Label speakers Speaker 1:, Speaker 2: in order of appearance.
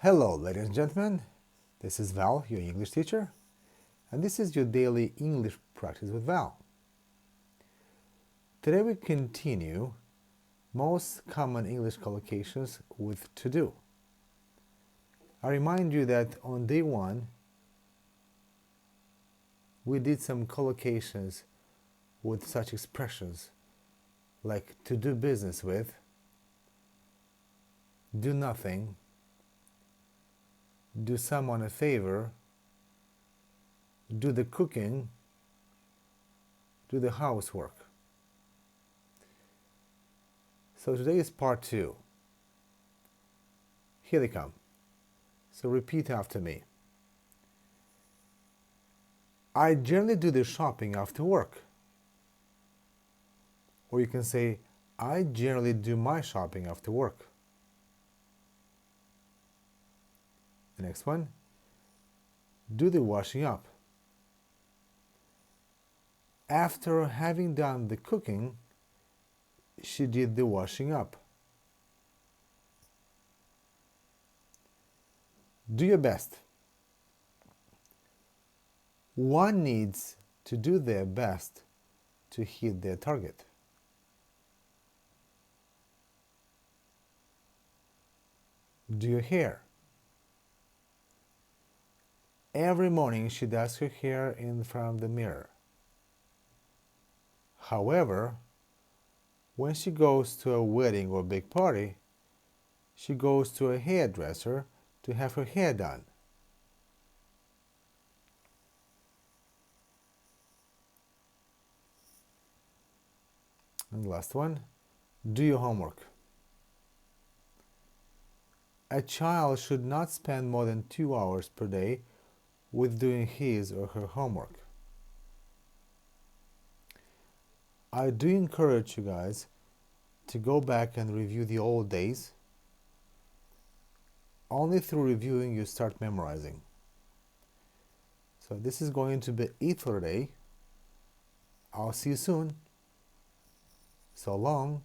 Speaker 1: Hello, ladies and gentlemen. This is Val, your English teacher, and this is your daily English practice with Val. Today we continue most common English collocations with to do. I remind you that on day one, we did some collocations with such expressions like to do business with, do nothing, do someone a favor, do the cooking, do the housework. So today is part 2. Here they come. So repeat after me. I generally do the shopping after work. Or you can say, I generally do my shopping after work. The next one, do the washing up. After having done the cooking, she did the washing up. Do your best. One needs to do their best to hit their target. Do your hair. Every morning she does her hair in front of the mirror. However, when she goes to a wedding or big party, she goes to a hairdresser to have her hair done. And the last one, do your homework. A child should not spend more than 2 hours per day with doing his or her homework. I do encourage you guys to go back and review the old days. Only through reviewing you start memorizing. So this is going to be it for today. I'll see you soon. So long.